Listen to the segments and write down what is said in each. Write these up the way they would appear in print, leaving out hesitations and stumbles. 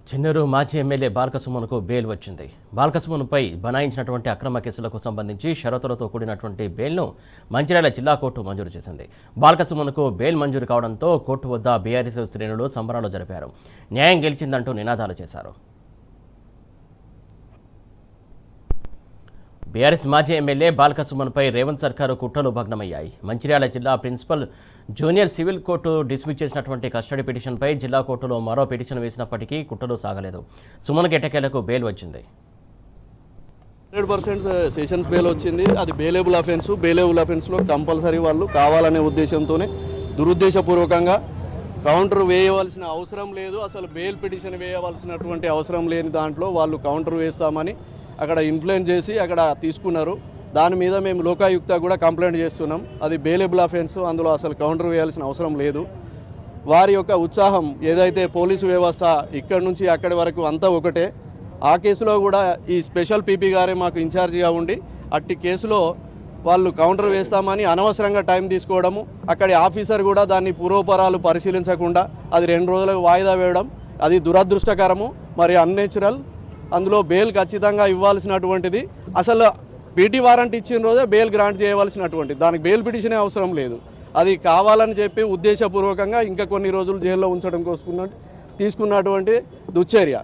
చెన్నూరు మాజీ MLA బాల్కసుమన్కు bail వచ్చింది. బాల్కసుమన్పై బనాయించినటువంటి అక్రమ కేసులకు సంబంధించి షరతులతో కూడినటువంటి బెయిల్ను మంచిర్యాల జిల్లా కోర్టు మంజూరు చేసింది. బాల్కసుమన్కు బెయిల్ మంజూరు కావడంతో కోర్టు వద్ద బీఆర్ఎస్ శ్రేణులు సంబరాలు జరిపారు. న్యాయం గెలిచిందంటూ నినాదాలు చేశారు. బీఆర్ఎస్ మాజీ ఎమ్మెల్యే బాల్కసుమన్పై రేవంత్ సర్కారు కుట్రలు భగ్నమయ్యాయి. మంచిర్యాల జిల్లా principal junior civil court dismiss చేసినటువంటి కస్టడీ పిటిషన్పై జిల్లా కోర్టులో మరో పిటిషన్ వేసినప్పటికీ కుట్రలు సాగలేదు. సుమన్కి ఎట్టకేలకు బెయిల్ వచ్చింది. 100% సెషన్స్ బెయిల్ వచ్చింది. అది బెయిలబుల్ అఫెన్స్. బెయిలబుల్ అఫెన్స్లో కంపల్సరీ వాళ్ళు కావాలనే ఉద్దేశంతోనే దురుద్దేశపూర్వకంగా కౌంటర్ వేయవలసిన అవసరం లేదు, అసలు బెయిల్ పిటిషన్ వేయవలసినటువంటి అవసరం లేని దాంట్లో వాళ్ళు కౌంటర్ వేస్తామని అక్కడ ఇన్ఫ్లుయెన్స్ చేసి అక్కడ తీసుకున్నారు. దాని మీద మేము లోకాయుక్త కూడా కంప్లైంట్ చేస్తున్నాం. అది బెయిలబుల్ అఫెన్స్, అందులో అసలు కౌంటర్ వేయాల్సిన అవసరం లేదు. వారి యొక్క ఉత్సాహం ఏదైతే పోలీసు వ్యవస్థ ఇక్కడి నుంచి అక్కడి వరకు అంతా ఒకటే. ఆ కేసులో కూడా ఈ స్పెషల్ పీపీ గారే మాకు ఇన్ఛార్జిగా ఉండి అట్టి కేసులో వాళ్ళు కౌంటర్ వేస్తామని అనవసరంగా టైం తీసుకోవడము, అక్కడి ఆఫీసర్ కూడా దాన్ని పూర్వపరాలు పరిశీలించకుండా అది 2 రోజులకు వాయిదా వేయడం, అది దురదృష్టకరము, మరి అన్నేచురల్. అందులో బెయిల్ ఖచ్చితంగా ఇవ్వాల్సినటువంటిది. అసలు పీటీ వారెంట్ ఇచ్చిన రోజే బెయిల్ గ్రాంట్ చేయవలసినటువంటిది. దానికి బెయిల్ పిటిషనే అవసరం లేదు. అది కావాలని చెప్పి ఉద్దేశపూర్వకంగా ఇంకా కొన్ని రోజులు జైల్లో ఉంచడం కోసం తీసుకున్నటువంటి దుశ్చర్య.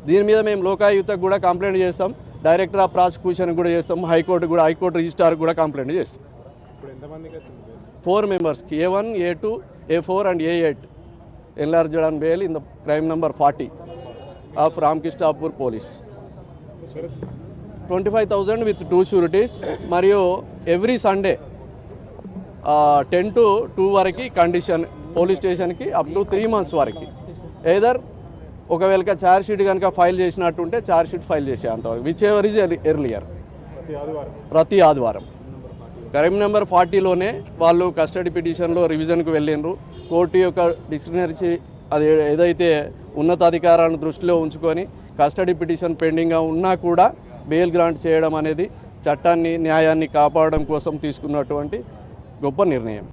దీని మీద మేము లోకాయుక్తకు కూడా కంప్లైంట్ చేస్తాం, డైరెక్టర్ ఆఫ్ ప్రాసిక్యూషన్ కూడా చేస్తాం, హైకోర్టు రిజిస్ట్రార్ కూడా కంప్లైంట్ చేస్తాం. 4 members, A1, A2, A4 and A8 enlarged on bail in the crime number 40 of Ramkishtapur police. 25,000 with 2 sureties. మరియు ఎవ్రీ సండే 10 to 2 వరకు కండిషన్ పోలీస్ స్టేషన్కి అప్ టు 3 months వరకు. Either ఒకవేళ charge sheet కనుక file చేసినట్టుంటే charge sheet file చేసే అంతవరకు, which ever is earlier, ప్రతి ఆదివారం. క్రైమ్ నెంబర్ 40లోనే వాళ్ళు కస్టడీ పిటిషన్లో రివిజన్కు వెళ్ళిండ్రు. కోర్టు యొక్క డిసిప్లినరీ అది ఏదైతే ఉన్నతాధికారాలను దృష్టిలో ఉంచుకొని కస్టడీ పిటిషన్ పెండింగ్గా ఉన్నా కూడా బెయిల్ గ్రాంట్ చేయడం అనేది చట్టాన్ని, న్యాయాన్ని కాపాడడం కోసం తీసుకున్నటువంటి గొప్ప నిర్ణయం.